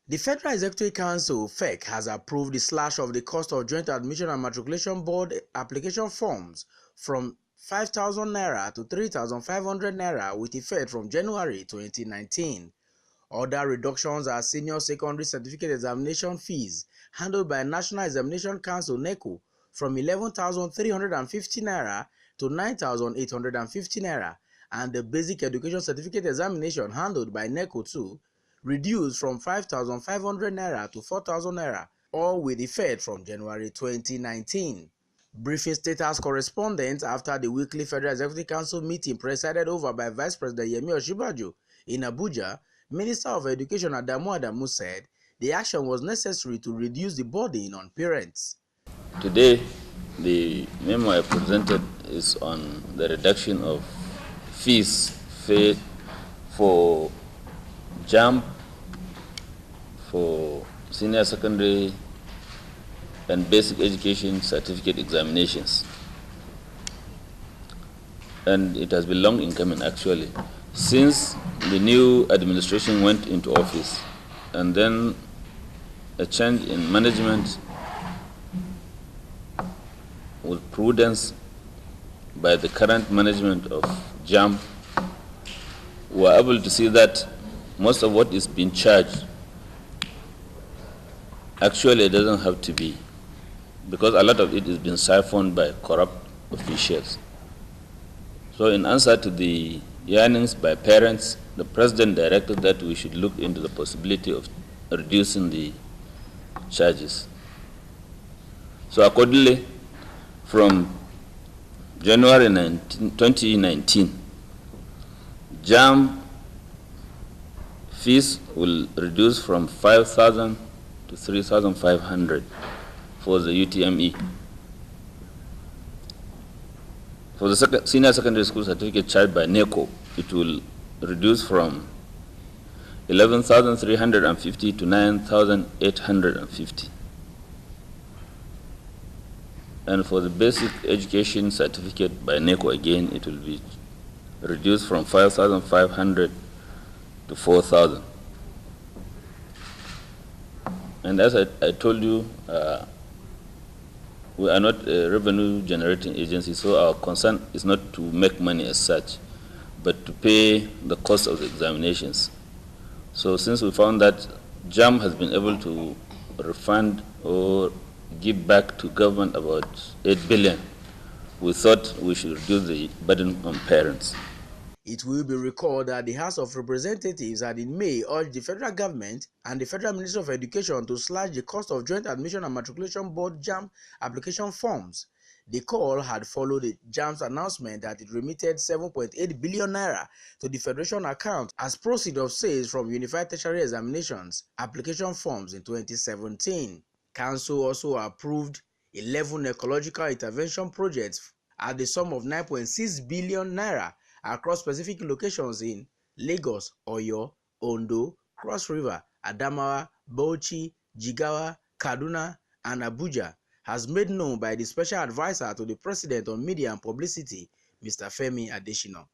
The Federal Executive Council (FEC) has approved the slash of the cost of Joint Admission and Matriculation Board application forms from 5,000 naira to 3,500 naira with effect from January 2019. Other reductions are senior secondary certificate examination fees handled by National Examination Council (NECO) from 11,350 naira to 9,850 naira, and the basic education certificate examination handled by NECO too reduced from 5,500 naira to 4,000 naira, all with effect from January 2019. Briefing status correspondent after the weekly Federal Executive Council meeting presided over by Vice President Yemi Osinbajo in Abuja, Minister of Education Adamu said the action was necessary to reduce the burden on parents. Today, the memo I presented is on the reduction of fees for JAMB, for senior secondary and basic education certificate examinations. And it has been long in coming, actually. Since the new administration went into office, and then a change in management with prudence by the current management of JAMB, we were able to see that most of what is being charged actually doesn't have to be, because a lot of it is being siphoned by corrupt officials. So in answer to the yearnings by parents, the President directed that we should look into the possibility of reducing the charges. So accordingly, from January 2019, JAMB fees will reduce from 5,000 to 3,500 for the UTME. For the senior secondary school certificate charged by NECO, it will reduce from 11,350 to 9,850. And for the basic education certificate by NECO, again, it will be reduced from 5,500 to 4,000. And as I told you, we are not a revenue generating agency, so our concern is not to make money as such, but to pay the cost of the examinations. So since we found that JAMB has been able to refund or give back to government about 8 billion, we thought we should reduce the burden on parents. It will be recalled that the House of Representatives had in May urged the federal government and the Federal Ministry of Education to slash the cost of Joint Admission and Matriculation Board JAMB application forms. The call had followed the JAMB's announcement that it remitted 7.8 billion naira to the Federation account as proceeds of sales from Unified Tertiary Examinations application forms in 2017. Council also approved 11 ecological intervention projects at the sum of 9.6 billion naira across specific locations in Lagos, Oyo, Ondo, Cross River, Adamawa, Bauchi, Jigawa, Kaduna, and Abuja, as made known by the Special Advisor to the President on Media and Publicity, Mr. Femi Adesina.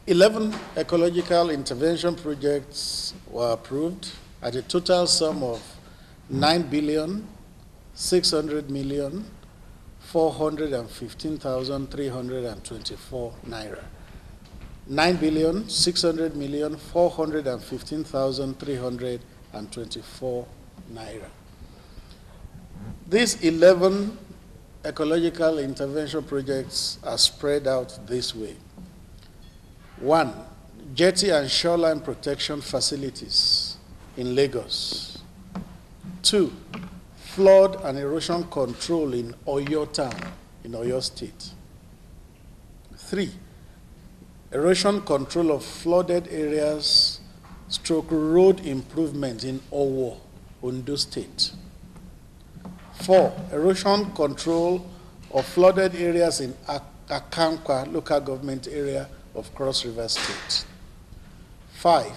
11 ecological intervention projects were approved at a total sum of 9,600,415,324 naira. 9,600,415,324 naira. These 11 ecological intervention projects are spread out this way. 1. Jetty and shoreline protection facilities in Lagos. 2. Flood and erosion control in Oyo town in Oyo State. 3. Erosion control of flooded areas / road improvement in Owo, Ondo State. 4. Erosion control of flooded areas in Akankwa local government area of Cross River State. 5.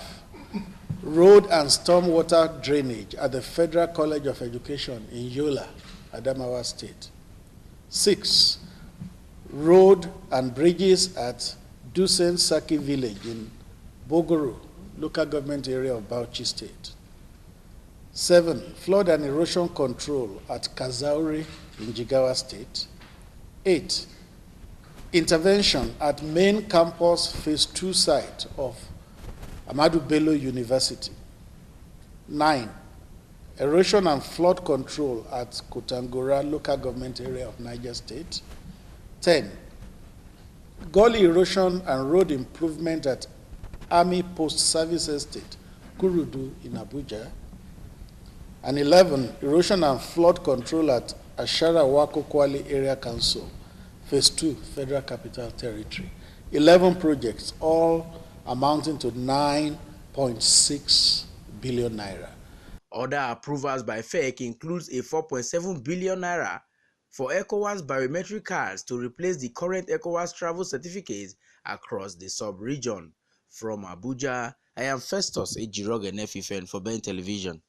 Road and stormwater drainage at the Federal College of Education in Yola, Adamawa State. 6. Road and bridges at Dusen Saki village in Bogoro, local government area of Bauchi State. 7, flood and erosion control at Kazauri in Jigawa State. 8, intervention at main campus phase 2 site of Ahmadu Bello University. 9, erosion and flood control at Kotangora local government area of Niger State. 10, gully erosion and road improvement at Army Post Service Estate, Kurudu in Abuja. And 11, erosion and flood control at Ashara Wako Kwali Area Council, Phase 2, Federal Capital Territory. 11 projects, all amounting to 9.6 billion naira. Other approvals by FEC includes a 4.7 billion naira for ECOWAS biometric cards to replace the current ECOWAS travel certificates across the sub-region. From Abuja, I am Festus Ejiroge Nefifen for Ben Television.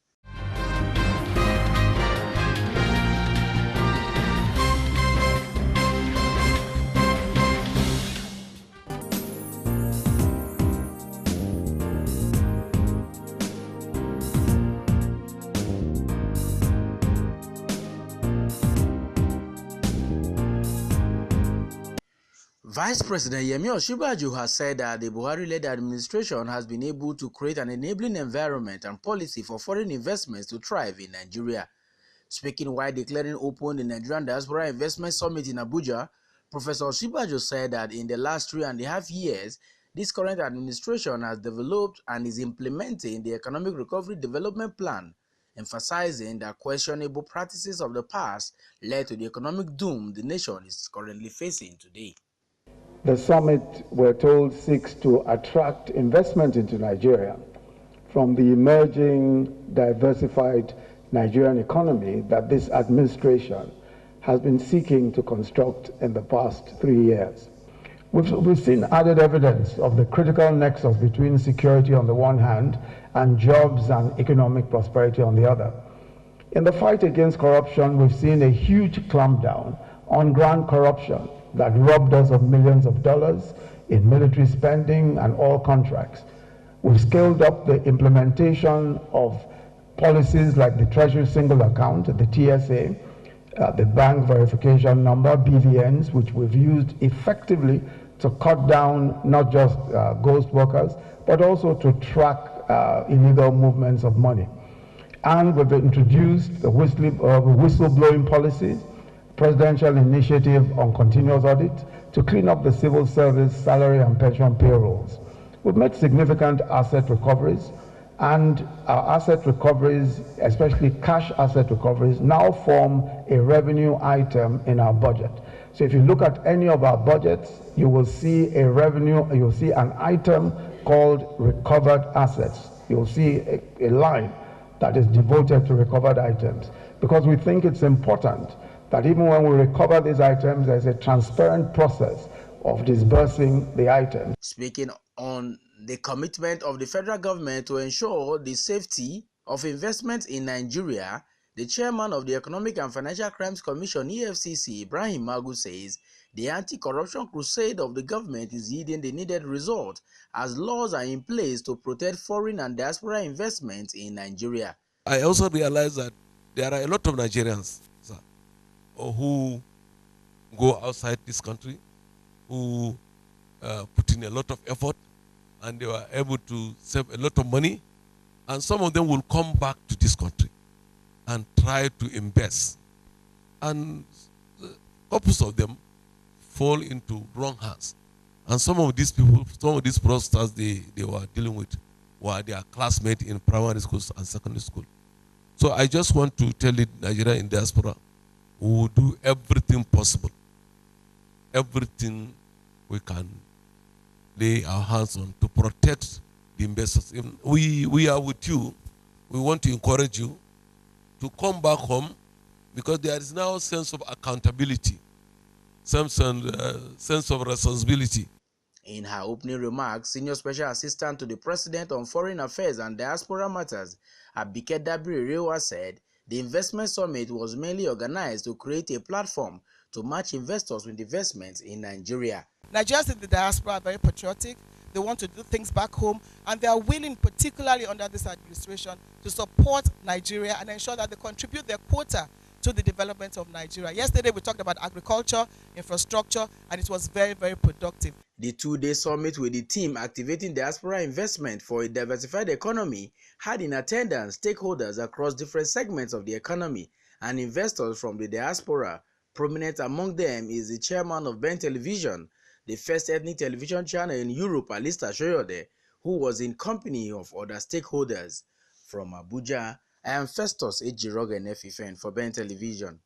Vice President Yemi Osinbajo has said that the Buhari-led administration has been able to create an enabling environment and policy for foreign investments to thrive in Nigeria. Speaking while declaring open the Nigerian Diaspora Investment Summit in Abuja, Professor Osinbajo said that in the last 3.5 years, this current administration has developed and is implementing the Economic Recovery Development Plan, emphasizing that questionable practices of the past led to the economic doom the nation is currently facing today. The summit, we're told, seeks to attract investment into Nigeria from the emerging, diversified Nigerian economy that this administration has been seeking to construct in the past 3 years. We've seen added evidence of the critical nexus between security on the one hand and jobs and economic prosperity on the other. In the fight against corruption, we've seen a huge clampdown on grand corruption that robbed us of millions of dollars in military spending and all contracts. We've scaled up the implementation of policies like the Treasury Single Account, the TSA, the Bank Verification Number, BVNs, which we've used effectively to cut down not just ghost workers, but also to track illegal movements of money. And we've introduced the whistleblowing policies, presidential initiative on continuous audit to clean up the civil service salary and pension payrolls. We've made significant asset recoveries, and our asset recoveries, especially cash asset recoveries, now form a revenue item in our budget. So if you look at any of our budgets, you will see a revenue, you'll see an item called recovered assets. You'll see a line that is devoted to recovered items, because we think it's important that even when we recover these items, there's a transparent process of disbursing the items. Speaking on the commitment of the federal government to ensure the safety of investments in Nigeria, the chairman of the Economic and Financial Crimes Commission, EFCC, Ibrahim Magu, says the anti-corruption crusade of the government is yielding the needed result as laws are in place to protect foreign and diaspora investments in Nigeria. I also realize that there are a lot of Nigerians who go outside this country, who put in a lot of effort, and they were able to save a lot of money, and some of them will come back to this country and try to invest. And couples of them fall into wrong hands. And some of these people, some of these fraudsters they were dealing with were their classmates in primary schools and secondary school. So I just want to tell the Nigerian diaspora, we will do everything possible, everything we can lay our hands on to protect the investors. If we are with you. We want to encourage you to come back home, because there is now a sense of accountability, sense of responsibility. In her opening remarks, Senior Special Assistant to the President on Foreign Affairs and Diaspora Matters, Abike Dabiri-Rewa, said the investment summit was mainly organized to create a platform to match investors with investments in Nigeria. Nigerians in the diaspora are very patriotic. they want to do things back home, and they are willing, particularly under this administration, to support Nigeria and ensure that they contribute their quota to the development of Nigeria. Yesterday we talked about agriculture, infrastructure, and it was very, very productive. The two-day summit with the team activating diaspora investment for a diversified economy had in attendance stakeholders across different segments of the economy and investors from the diaspora. Prominent among them is the chairman of Ben Television, the first ethnic television channel in Europe, Alista Shoyode, who was in company of other stakeholders. From Abuja, I am Festus Ejiroge Nefifen for Ben Television.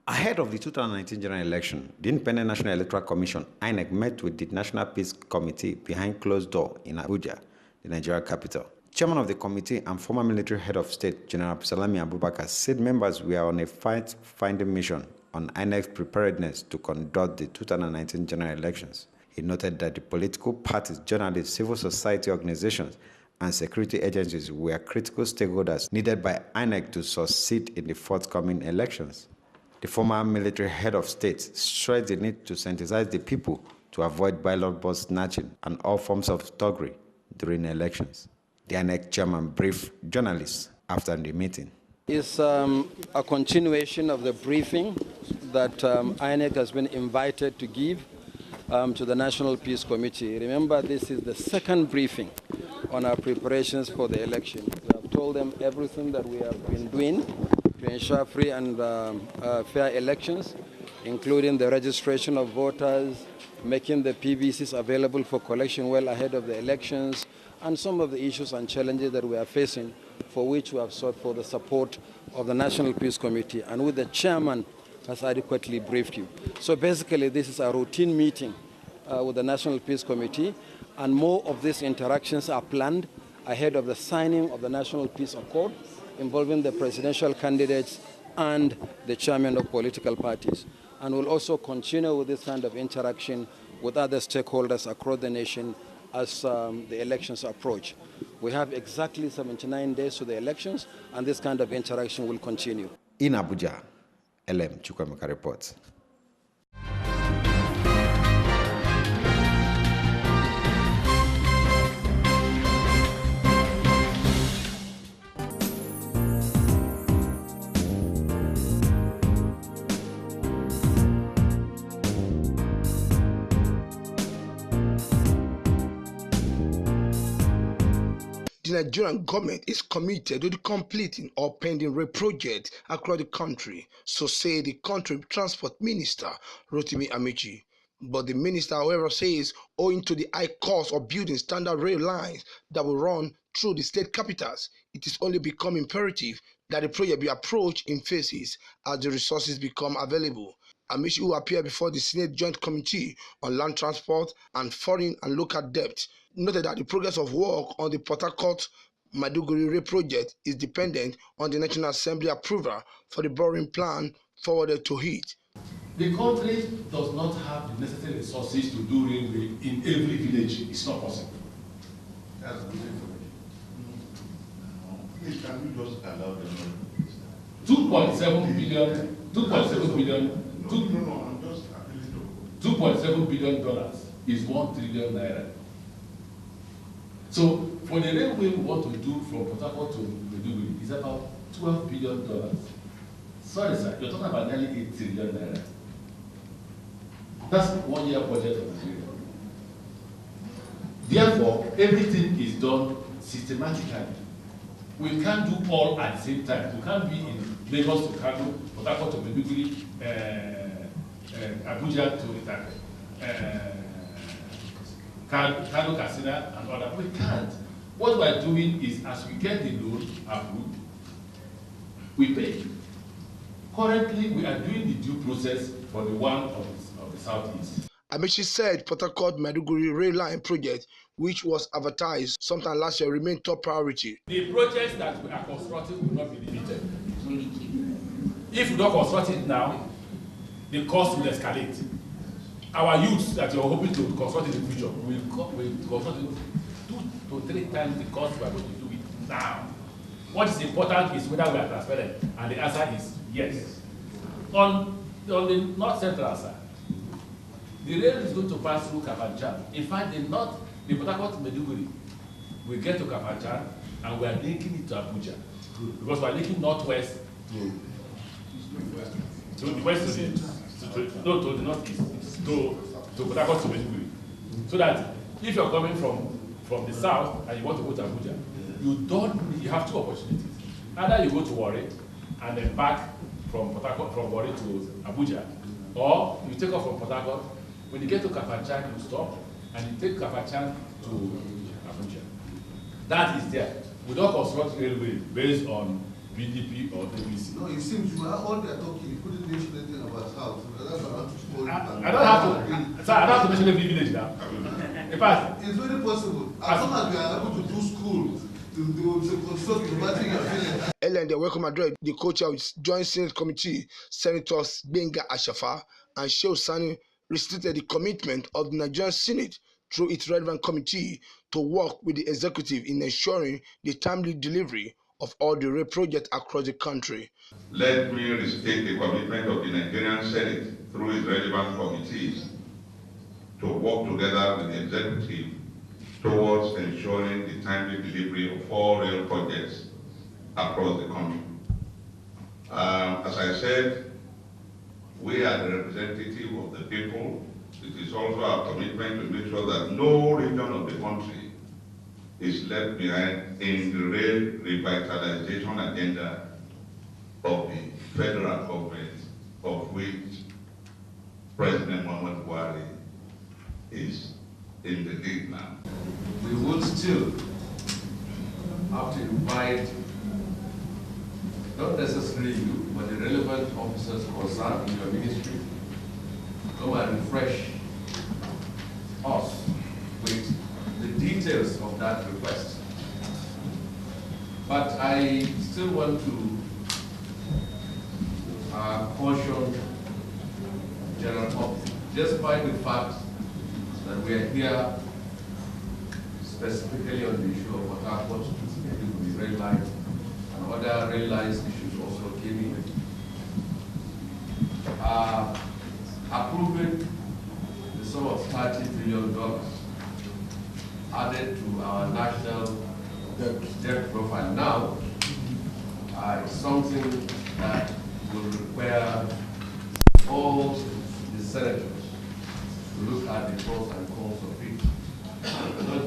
Ahead of the 2019 general election, the Independent National Electoral Commission, INEC, met with the National Peace Committee behind closed door in Abuja, the Nigeria capital. Chairman of the committee and former military head of state, General Salami Abubakar, said members were on a fact-finding mission on INEC's preparedness to conduct the 2019 general elections. He noted that the political parties, journalists, civil society organizations, and security agencies were critical stakeholders needed by INEC to succeed in the forthcoming elections. The former military head of state stressed the need to sensitize the people to avoid ballot box snatching and all forms of thuggery during elections. The INEC chairman briefed journalists after the meeting. It's a continuation of the briefing that INEC has been invited to give to the National Peace Committee. Remember, this is the second briefing on our preparations for the election. We have told them everything that we have been doing to ensure free and fair elections, including the registration of voters, making the PVCs available for collection well ahead of the elections, and some of the issues and challenges that we are facing, for which we have sought for the support of the National Peace Committee, and with the chairman has adequately briefed you. So basically, this is a routine meeting with the National Peace Committee, and more of these interactions are planned ahead of the signing of the National Peace Accord, involving the presidential candidates and the chairman of political parties. And we'll also continue with this kind of interaction with other stakeholders across the nation as the elections approach. We have exactly 79 days to the elections, and this kind of interaction will continue. In Abuja, LM Chukwemeka reports. The Nigerian government is committed to completing all pending rail projects across the country, so say the country transport minister, Rotimi Amechi. But the minister, however, says owing to the high cost of building standard rail lines that will run through the state capitals, it is only become imperative that the project be approached in phases as the resources become available. Amechi, who appeared before the Senate Joint Committee on Land Transport and Foreign and Local Debt, noted that the progress of work on the Port Harcourt-Maiduguri rail project is dependent on the National Assembly approval for the borrowing plan forwarded to it. The country does not have the necessary resources to do railway in every village. It's not possible. That's good information. Please, can you just allow them? 2.7 billion. 2.7 billion. No, I'm just appealing to. $2.7 billion is 1 trillion naira. So for the railway we want to do from Port Harcourt to Maiduguri is about $12 billion. Sorry, sir, you're talking about nearly 8 trillion naira. That's 1 year budget of Nigeria. Therefore, everything is done systematically. We can't do all at the same time. We can't be in Lagos to Kano, Port Harcourt to Maiduguri, Abuja to Kano, Katsina, and all that. We can't. What we are doing is, as we get the loan approved, we pay. Currently, we are doing the due process for the one of the Southeast. Amechi said Port Harcourt-Maiduguri rail line project, which was advertised sometime last year, remained top priority. The projects that we are constructing will not be limited. If we don't construct it now, the cost will escalate. Our youths that you're hoping to construct in the future will construct it 2 to 3 times the cost we are going to do it now. What is important is whether we are transparent, and the answer is yes. On the north central side, the rail is going to pass through Kafanchan. In fact, the Port Harcourt Maiduguri will get to Kafanchan, and we are linking it to Abuja, because we are linking northwest to the west to the northeast to Port Harcourt to Maiduguri, so that if you're coming from the south and you want to go to Abuja, you have 2 opportunities. Either you go to Warri and then back from Warri to Abuja, or you take off from Port Harcourt. When you get to Kafanchan, you stop and you take Kafanchan to Abuja. That is there. We don't construct railway based on BDP or ABC. No, it seems you are all they're talking. You couldn't mention anything about South. I don't have to. Sir, I don't have to mention every village now. In fact, it's very possible. As long as we are able to do school, to construct university and village. Earlier in the welcome address, the co-chair of the Joint Senate Committee, Senators Benga Ashafa and Shehu Sani, restated the commitment of the Nigerian Senate through its relevant committee to work with the executive in ensuring the timely delivery of all the rail projects across the country. Let me restate the commitment of the Nigerian Senate through its relevant committees to work together with the executive towards ensuring the timely delivery of all rail projects across the country. As I said, we are the representative of the people. It is also our commitment to make sure that no region of the country is left behind in the rail revitalization agenda of the federal government, of which President Muhammadu Buhari is in the lead now. We would still have to invite not necessarily you, but the relevant officers concerned in your ministry come and refresh us with the details of that request. But I still want to caution General Public, despite the fact that we are here specifically on the issue of Port Harcourt, the rail line, and other rail lines issues also came in. Approving the sum of $30 billion added to our national debt profile now is something that will require all the senators to look at the pros and cons of it, not